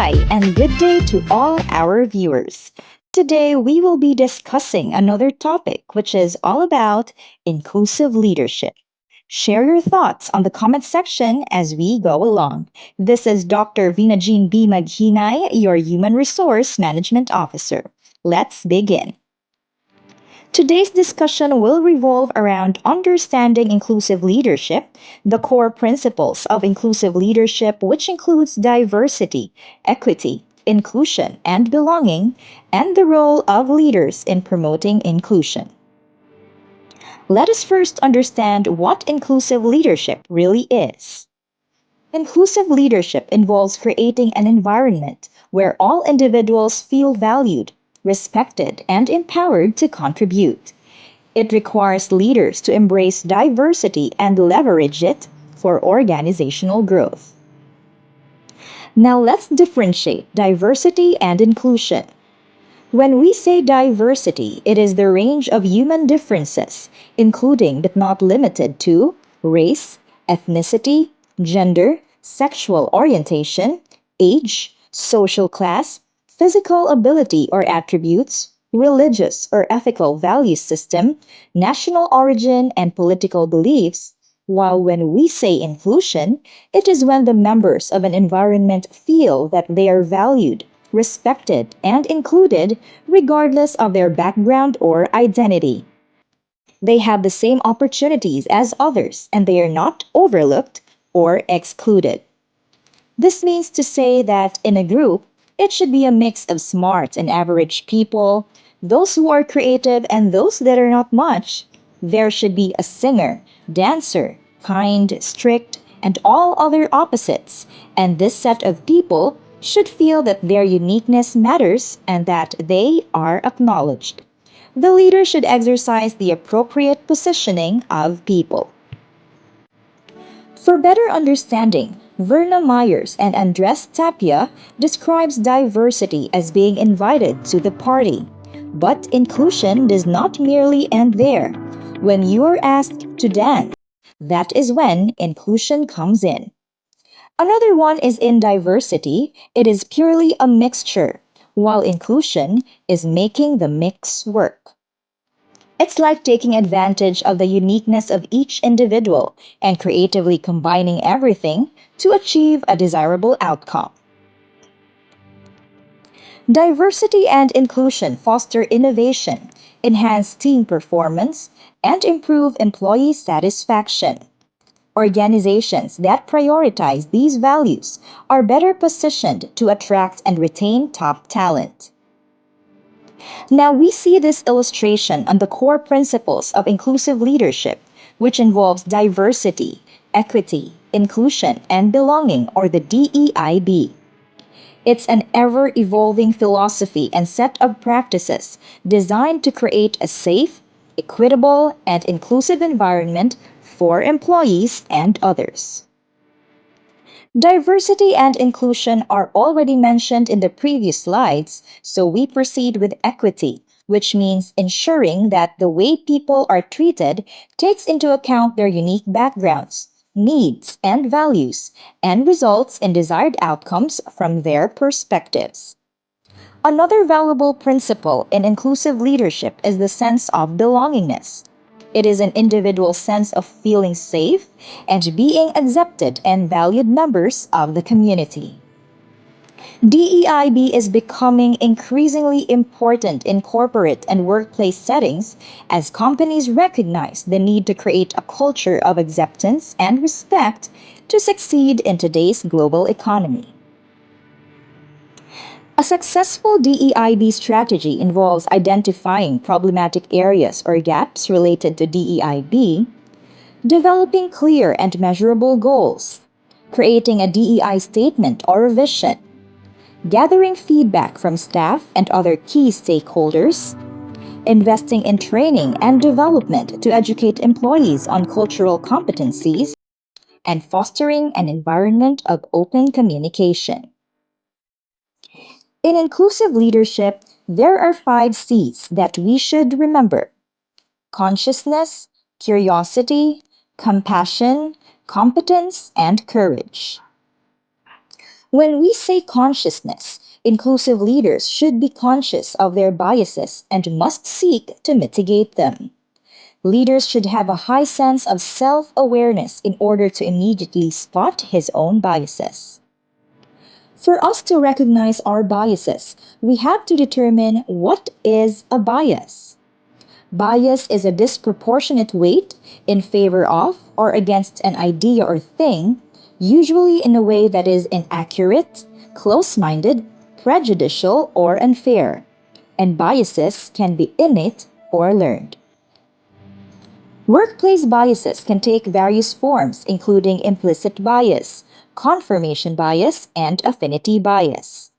Hi, and good day to all our viewers. Today, we will be discussing another topic, which is all about inclusive leadership. Share your thoughts on the comment section as we go along. This is Dr. Vinajin B. Maghinay, your Human Resource Management Officer. Let's begin. Today's discussion will revolve around understanding inclusive leadership, the core principles of inclusive leadership, which includes diversity, equity, inclusion, and belonging, and the role of leaders in promoting inclusion. Let us first understand what inclusive leadership really is. Inclusive leadership involves creating an environment where all individuals feel valued, respected, and empowered to contribute. It requires leaders to embrace diversity and leverage it for organizational growth. Now let's differentiate diversity and inclusion. When we say diversity, it is the range of human differences, including but not limited to race, ethnicity, gender, sexual orientation, age, social class, physical ability or attributes, religious or ethical value system, national origin, and political beliefs. While when we say inclusion, it is when the members of an environment feel that they are valued, respected, and included regardless of their background or identity. They have the same opportunities as others and they are not overlooked or excluded. This means to say that in a group, it should be a mix of smart and average people, those who are creative and those that are not much. There should be a singer, dancer, kind, strict, and all other opposites, and this set of people should feel that their uniqueness matters and that they are acknowledged. The leader should exercise the appropriate positioning of people. For better understanding, Verna Myers and Andres Tapia describes diversity as being invited to the party. But inclusion does not merely end there. When you are asked to dance, that is when inclusion comes in. Another one is in diversity, it is purely a mixture, while inclusion is making the mix work. It's like taking advantage of the uniqueness of each individual and creatively combining everything to achieve a desirable outcome. Diversity and inclusion foster innovation, enhance team performance, and improve employee satisfaction. Organizations that prioritize these values are better positioned to attract and retain top talent. Now we see this illustration on the core principles of inclusive leadership, which involves diversity, equity, inclusion, and belonging, or the DEIB. It's an ever evolving philosophy and set of practices designed to create a safe, equitable, and inclusive environment for employees and others. Diversity and inclusion are already mentioned in the previous slides, so we proceed with equity, which means ensuring that the way people are treated takes into account their unique backgrounds, needs, and values, and results in desired outcomes from their perspectives. Another valuable principle in inclusive leadership is the sense of belongingness. It is an individual's sense of feeling safe and being accepted and valued members of the community. DEIB is becoming increasingly important in corporate and workplace settings as companies recognize the need to create a culture of acceptance and respect to succeed in today's global economy. A successful DEIB strategy involves identifying problematic areas or gaps related to DEIB, developing clear and measurable goals, creating a DEI statement or a vision, gathering feedback from staff and other key stakeholders, investing in training and development to educate employees on cultural competencies, and fostering an environment of open communication. In inclusive leadership, there are 5 C's that we should remember: consciousness, curiosity, compassion, competence, and courage. When we say consciousness, inclusive leaders should be conscious of their biases and must seek to mitigate them. Leaders should have a high sense of self awareness in order to immediately spot his own biases. For us to recognize our biases, we have to determine what is a bias. Bias is a disproportionate weight in favor of or against an idea or thing, usually in a way that is inaccurate, close minded, prejudicial, or unfair. And biases can be innate or learned. Workplace biases can take various forms, including implicit bias, confirmation bias, and affinity bias.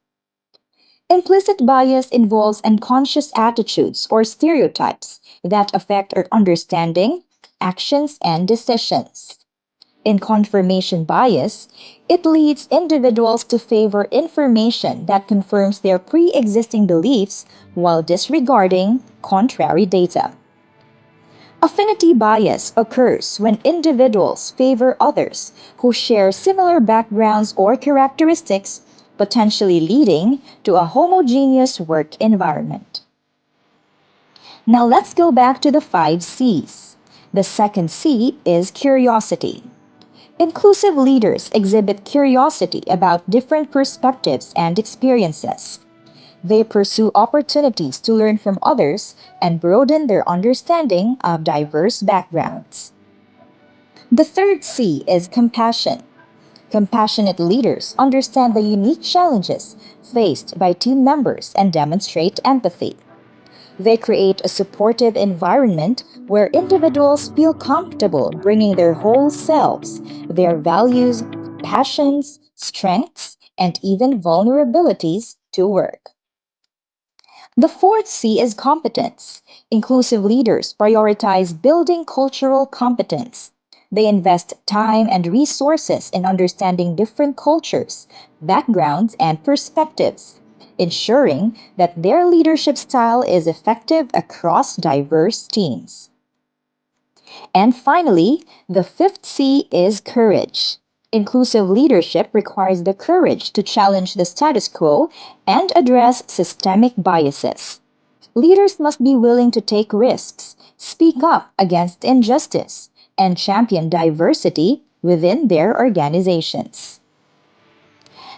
Implicit bias involves unconscious attitudes or stereotypes that affect our understanding, actions, and decisions. In confirmation bias, it leads individuals to favor information that confirms their pre existing beliefs while disregarding contrary data. Affinity bias occurs when individuals favor others who share similar backgrounds or characteristics, potentially leading to a homogeneous work environment. Now let's go back to the 5 C's. The second C is curiosity. Inclusive leaders exhibit curiosity about different perspectives and experiences. They pursue opportunities to learn from others and broaden their understanding of diverse backgrounds. The third C is compassion. Compassionate leaders understand the unique challenges faced by team members and demonstrate empathy. They create a supportive environment where individuals feel comfortable bringing their whole selves, their values, passions, strengths, and even vulnerabilities to work. The fourth C is competence. Inclusive leaders prioritize building cultural competence. They invest time and resources in understanding different cultures, backgrounds, and perspectives, ensuring that their leadership style is effective across diverse teams. And finally, the fifth C is courage. Inclusive leadership requires the courage to challenge the status quo and address systemic biases. Leaders must be willing to take risks, speak up against injustice, and champion diversity within their organizations.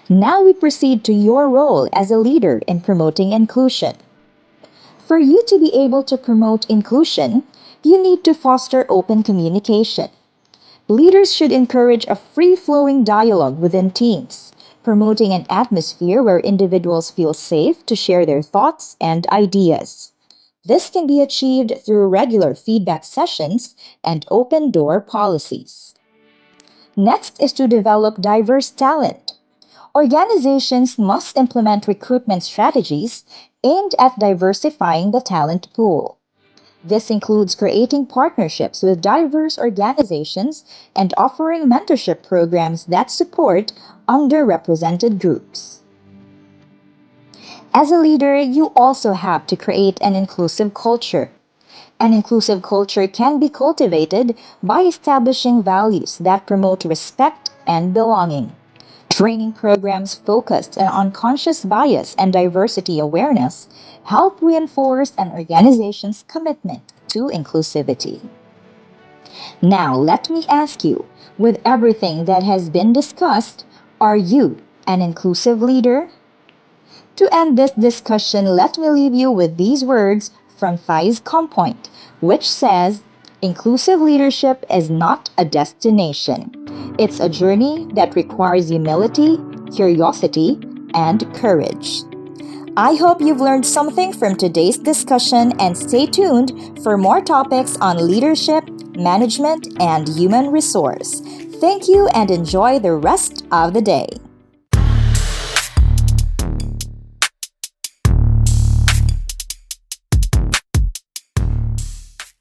Now we proceed to your role as a leader in promoting inclusion. For you to be able to promote inclusion, you need to foster open communication. Leaders should encourage a free flowing dialogue within teams, promoting an atmosphere where individuals feel safe to share their thoughts and ideas. This can be achieved through regular feedback sessions and open door policies. Next is to develop diverse talent. Organizations must implement recruitment strategies aimed at diversifying the talent pool. This includes creating partnerships with diverse organizations and offering mentorship programs that support underrepresented groups. As a leader, you also have to create an inclusive culture. An inclusive culture can be cultivated by establishing values that promote respect and belonging. Training programs focused on unconscious bias and diversity awareness help reinforce an organization's commitment to inclusivity. Now, let me ask you, with everything that has been discussed, are you an inclusive leader? To end this discussion, let me leave you with these words from Thais Compoint, which says, inclusive leadership is not a destination. It's a journey that requires humility, curiosity, and courage. I hope you've learned something from today's discussion and stay tuned for more topics on leadership, management, and human resource. Thank you and enjoy the rest of the day.